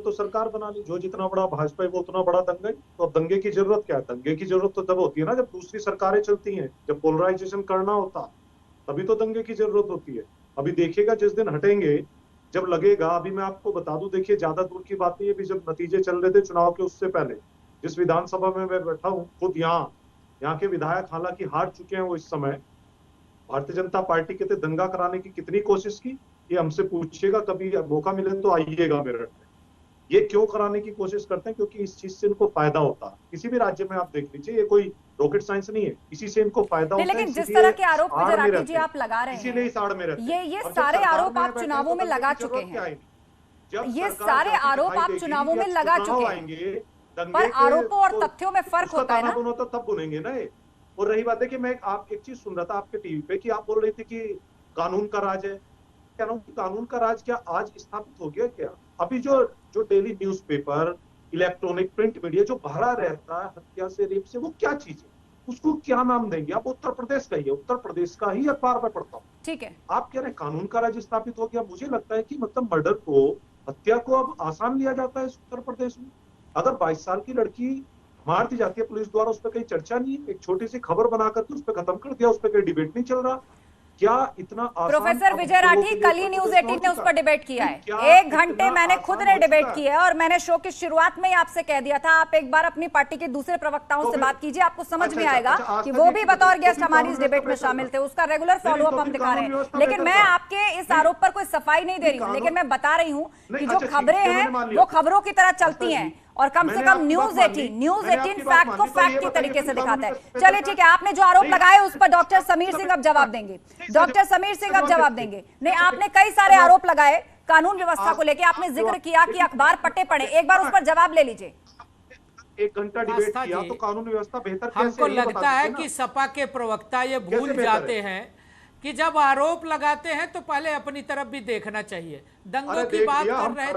तो सरकार बना ली, जो जितना बड़ा भाजपा है वो उतना बड़ा दंगा है। तो अब दंगे की जरूरत क्या है? दंगे की जरूरत तो तब होती है ना जब दूसरी सरकारें चलती हैं, जब पोलराइजेशन करना होता, तभी तो दंगे की जरूरत होती है। अभी देखिएगा जिस दिन हटेंगे, जब लगेगा, अभी मैं आपको बता दूं, देखिए ज्यादा दूर की बात नहीं है, अभी जब नतीजे चल रहे थे चुनाव के उससे पहले, जिस विधानसभा में मैं बैठा हूँ खुद, यहाँ के विधायक हालांकि हार चुके हैं वो इस समय, भारतीय जनता पार्टी के थे, दंगा कराने की कितनी कोशिश की, ये हमसे पूछिएगा, कभी मौका मिले तो आइएगा मेरठ में। ये क्यों कराने की कोशिश करते हैं? क्योंकि इस चीज से इनको फायदा होता है। किसी भी राज्य में आप देख लीजिए, ये कोई रॉकेट साइंस नहीं है, इसी से इनको फायदा होता है। लेकिन जिस तरह के आरोप विजय राठी जी आप लगा रहे इसीलिए हैं, इस आड़ में रहते हैं। ये सारे आरोप आप चुनावों में लगा चुके हैं, ये सारे आरोप आप चुनावों में लगा चुके हैं, पर आरोपों और तथ्यों में फर्क होता है ना। तब बुनेंगे ना ये। और रही बात है कि मैं आप एक चीज सुन रहा था आपके टीवी पे कि आप बोल रही थी कि कानून का राज है। कह रहा हूँ कि कानून का राज क्या आज स्थापित हो गया क्या? अभी जो daily newspaper, electronic print media जो भरा रहता है हत्या से, रेप से, वो क्या चीज है? उसको क्या नाम देंगे आप? उत्तर प्रदेश का ही है, उत्तर प्रदेश का ही अखबार में पढ़ता हूँ। ठीक है, आप कह रहे हैं कानून का राज स्थापित हो गया। मुझे लगता है कि मतलब मर्डर को, हत्या को अब आसान लिया जाता है इस उत्तर प्रदेश में। अगर 22 साल की लड़की मार दी जाती है पुलिस द्वारा, उस पर कहीं चर्चा नहीं है, एक छोटी सी खबर बनाकर के उस पर खत्म कर दिया, उस पर कहीं डिबेट नहीं चल रहा। क्या इतना आसान? प्रोफेसर विजय राठी, कल ही न्यूज 18 ने उस पर डिबेट किया है। 1 घंटे मैंने खुद ने डिबेट किया है और मैंने शो की शुरुआत में ही आपसे कह दिया था, आप एक बार अपनी पार्टी के दूसरे प्रवक्ताओं से बात कीजिए, आपको समझ में आएगा कि वो भी बतौर गेस्ट हमारी इस डिबेट में शामिल थे। उसका रेगुलर फॉलोअप हम दिखा रहे हैं। लेकिन मैं आपके इस आरोप पर कोई सफाई नहीं दे रही हूँ, लेकिन मैं बता रही हूँ कि जो खबरें हैं वो खबरों की तरह चलती हैं और कम से कम न्यूज 18 फैक्ट को फैक्ट की तरीके से दिखाता है। चलिए ठीक है, आपने जो आरोप लगाए उस पर डॉक्टर समीर सिंह अब जवाब देंगे। डॉक्टर समीर सिंह अब जवाब देंगे। नहीं, आपने कई सारे आरोप लगाए कानून व्यवस्था को लेकर, आपने जिक्र किया कि अखबार पट्टे पड़े, एक बार उस पर जवाब ले लीजिए। 1 घंटा डिबेट किया तो कानून व्यवस्था बेहतर कैसे? हमको लगता है कि सपा के प्रवक्ता ये भूल जाते हैं कि जब आरोप लगाते हैं तो पहले अपनी तरफ भी देखना चाहिए। दंगों की बात कर रहे थे,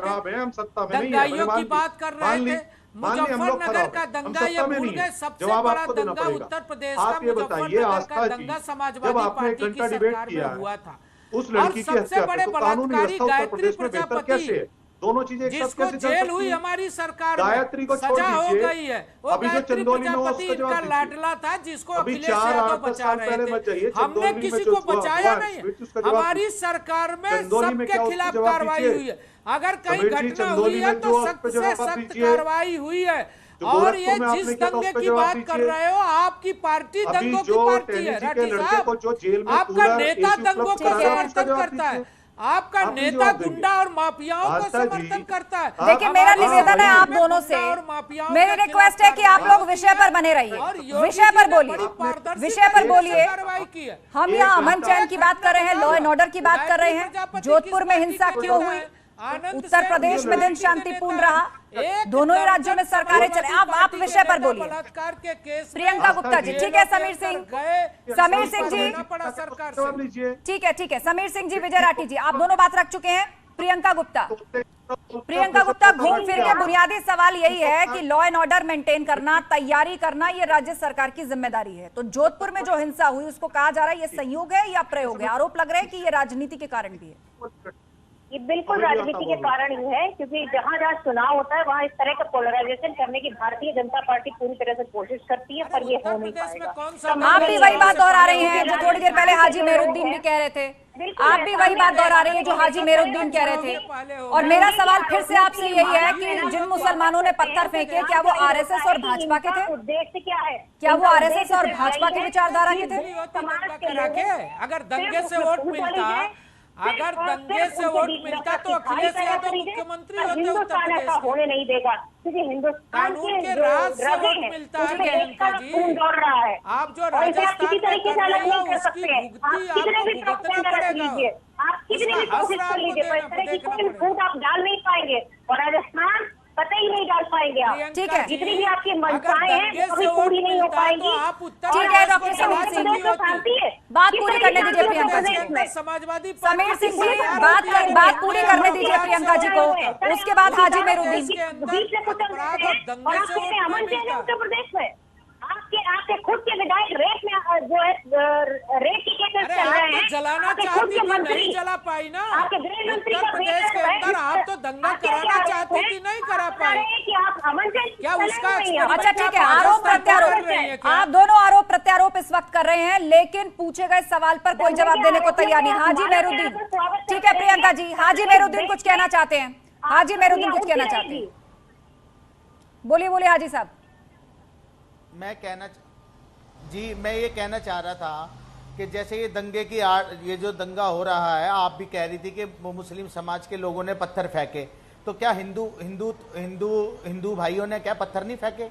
दंगाइयों की बात कर रहे थे, मुजफ्फरनगर का दंगा ये भूल गए। सबसे बड़ा दंगा उत्तर प्रदेश का मुजफ्फरनगर का दंगा समाजवादी पार्टी की सरकार में हुआ था। और सबसे बड़े बलात्कारी गायत्री प्रजापति, दोनों चीजें जिसको जेल हुई हमारी सरकार में, सजा हो गई है, वो गायत्री प्रजापति इनका लाडला था जिसको अखिलेश यादव बचा रहे थे। हमने किसी को बचाया नहीं है। हमारी सरकार में सबके खिलाफ कार्रवाई हुई है। अगर कहीं घटना हुई है तो सख्त से सख्त कार्रवाई हुई है। और ये जिस दंगे की बात कर रहे हो, आपकी पार्टी दंगों की पार्टी है राठी साहब। आपका नेता दंगों का समर्थन करता है, आपका नेता गुंडा और माफियाओं को समर्थन करता है। देखिए, मेरा निवेदन है आप दोनों से, मेरी रिक्वेस्ट है कि आप लोग विषय पर बने रहिए, विषय पर बोलिए, विषय पर बोलिए। हम यहाँ अमन चैन की बात कर रहे हैं, लॉ एंड ऑर्डर की बात कर रहे हैं। जोधपुर में हिंसा क्यों हुई, उत्तर प्रदेश में दिन शांतिपूर्ण रहा, दोनों ही राज्यों में सरकारें चले। आप विषय पर बोलिए। प्रियंका गुप्ता जी, ठीक है। समीर सिंह जी, ठीक है। समीर सिंह जी, विजय राठी जी, आप दोनों बात रख चुके हैं। प्रियंका गुप्ता, घूम फिर के बुनियादी सवाल यही है कि लॉ एंड ऑर्डर मेंटेन करना, तैयारी करना, ये राज्य सरकार की जिम्मेदारी है। तो जोधपुर में जो हिंसा हुई उसको कहा जा रहा है ये संयोग है या प्रयोग है? आरोप लग रहे हैं कि ये राजनीति के कारण भी है। ये बिल्कुल राजनीति के कारण ही है, क्योंकि जहाँ जहाँ चुनाव होता है वहाँ इस तरह का पोलराइजेशन करने की भारतीय जनता पार्टी पूरी तरह से कोशिश करती है, पर ये हो नहीं पाएगा। आप भी वही बात दोहरा रही हैं जो थोड़ी देर पहले हाजी मेहरुद्दीन भी कह रहे थे। आप भी वही बात दोहरा रही हैं जो हाजी मेहरुद्दीन कह रहे थे। और मेरा सवाल फिर से आपसे यही है कि जिन मुसलमानों ने पत्थर फेंके, क्या वो आरएसएस और भाजपा के थे? उद्देश्य क्या है? क्या वो आरएसएस और भाजपा की विचारधारा के थे? अगर दंगे से वोट मिलता, अगर दंगे से वोट मिलता तो अखिलेश यादव मुख्यमंत्री होते उत्तर प्रदेश में। होने नहीं देगा, क्योंकि हिंदुस्तान के राज से वोट मिलता है प्रियंका जी। दौड़ रहा है, आप जो राजस्थान में कर रहे हो उसकी भुगती आपको भुगतनी पड़ेगा। आप कितनी भी कोशिश कर लीजिए, पर इस तरह की कोई फूट आप डाल नहीं पाएंगे और राजस्थान पता ही नहीं डाल पाएंगे आप। ठीक है, जितनी भी आपकी मंशाएं हैं कभी पूरी नहीं हो पाएंगी। ठीक है डॉक्टर समीर सिंह, बात पूरी करने दीजिए प्रियंका जी। समाजवादी समीर सिंह जी, बात पूरी करने दीजिए प्रियंका जी को, उसके बाद हाजी मेहरुद्दीन। उत्तर प्रदेश में आप आपके खुद के विधायक रेप में जो है रेप के केसेस चल रहे हैं, जलाना आपके खुद चाहती के थी, मंत्री नहीं जला पाई ना। आपके गृह मंत्री उत्तर प्रदेश के अंदर आप तो दंगा कराना चाहती थी, नहीं करा पाई। कि आप अमन चैन क्या उसका अच्छा ठीक है, आरोप प्रत्यारोप, आप दोनों आरोप प्रत्यारोप इस वक्त कर रहे हैं, लेकिन पूछे गए सवाल पर कोई जवाब देने को तैयार नहीं। हाजी मेहरुद्दीन, ठीक है प्रियंका जी, हाजी मेहरुद्दीन कुछ कहना चाहते हैं, हाजी मेहरुद्दीन कुछ कहना चाहते हैं, बोलिए बोलिए हाजी साहब। मैं ये कहना चाह रहा था कि जैसे ये दंगे की ये जो दंगा हो रहा है, आप भी कह रही थी कि मुस्लिम समाज के लोगों ने पत्थर फेंके, तो क्या हिंदू भाइयों ने क्या पत्थर नहीं फेंके?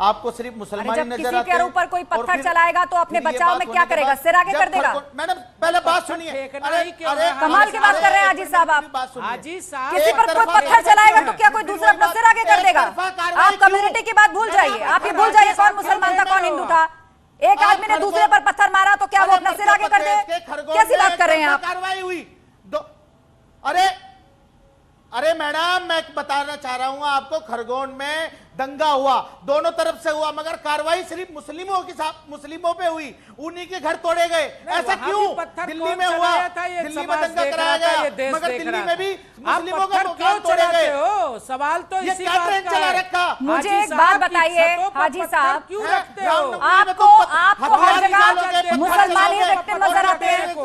आपको सिर्फ मुसलमान जब नजर किसी आते के ऊपर कोई पत्थर चलाएगा तो अपने बचाव में क्या करेगा, सिर आगे कर देगा? मैडम पहले बात सुनिए, कमाल की बात कर रहे हैं हाजी साहब आप। हाजी साहब, किसी पर कोई पत्थर चलाएगा तो क्या कोई दूसरा अपना सिर आगे कर देगा? आप कम्युनिटी की बात भूल जाइए, आप ये भूल जाइए कौन मुसलमान था कौन हिंदू था। एक आदमी ने दूसरे पर पत्थर मारा तो क्या वो अपना सिर आगे कर दे? कैसी बात कर रहे हैं आप? कार्रवाई हुई अरे मैडम, मैं बताना चाह रहा हूं आपको, खरगोन में दंगा हुआ, दोनों तरफ से हुआ, मगर कार्रवाई सिर्फ मुस्लिमों पे हुई, उन्हीं के घर तोड़े गए। ऐसा क्यों? दिल्ली में हुआ, दिल्ली में दंगा कराया गया, मगर दिल्ली में भी मुस्लिमों के मकान तोड़े गए। सवाल तो इसी बात का चला है। रखा। मुझे एक बात बताइए हाजी साहब, क्यों रखते हो? आपको हर जगह मुसलमानी विक्टिम नजर आते हैं,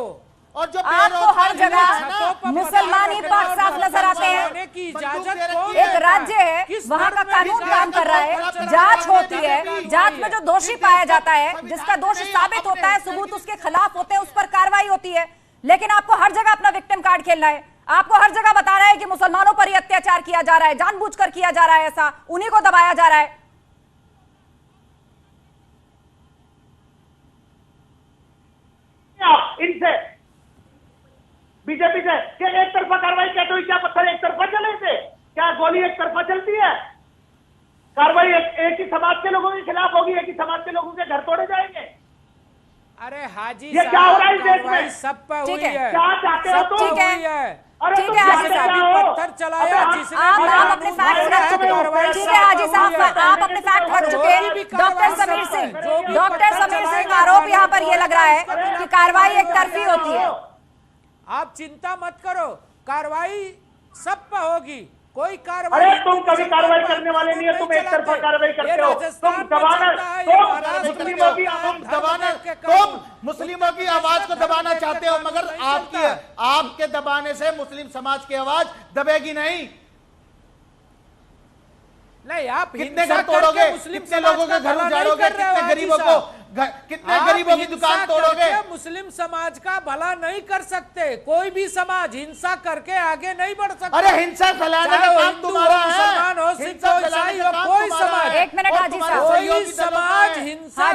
और जो आपको हर जगह मुसलमानी पाक साफ नजर आते हैं। एक राज्य है, वहाँ का कानून काम कर रहा है, जांच होती है, जांच में जो दोषी पाया जाता है, जिसका दोष साबित होता है, सबूत उसके खिलाफ होते हैं, उस पर कार्रवाई होती है। लेकिन आपको हर जगह अपना विक्टिम कार्ड खेलना है, आपको हर जगह बता रहा है कि मुसलमानों पर ही अत्याचार किया जा रहा है, जानबूझकर किया जा रहा है, ऐसा उन्हीं को दबाया जा रहा है। इनसे बीजेपी से क्या एक तरफा कार्रवाई क्या हुई? क्या पत्थर एक तरफा चले थे? क्या गोली एक तरफा चलती है? कार्रवाई एक ही समाज के लोगों के खिलाफ होगी, एक ही समाज के लोगों के घर तोड़े जाएंगे। अरे हाजी ये क्या हो रहा है इस देश में? सब पे हुई ठीक है, क्या चाहते हो तुम? ठीक है, ठीक है हाजी साहब, पत्थर चलाया जिसने, आप अपने फैक्ट्स रख चुके हैं। ठीक है हाजी साहब, आप अपने फैक्ट रख चुके हैं। डॉक्टर समीर सिंह आरोप यहाँ पर ये लग रहा है कि कार्रवाई एक तरफी होती है। आप चिंता मत करो, कार्रवाई सब पे होगी, कोई कार्रवाई। अरे तुम कभी कार्रवाई करने वाले नहीं है, तुम एक तरफा कार्रवाई करते हो। तुम मुस्लिमों की आवाज को दबाना चाहते हो, मगर आपके दबाने से मुस्लिम समाज की आवाज दबेगी नहीं। नहीं, आप कितने घर तोड़ोगे? कितने लोगों के घर उजाड़ोगे? कितने गरीबों की दुकान तोड़ोगे? मुस्लिम समाज का भला नहीं कर सकते, कोई भी समाज हिंसा करके आगे नहीं बढ़ सकता। अरे हिंसा फैलाने का काम तुम्हारा है, मुसलमान हो, सिख हो, ईसाई हो, कोई समाज, एक मिनट हाजी साहब, कोई समाज हिंसा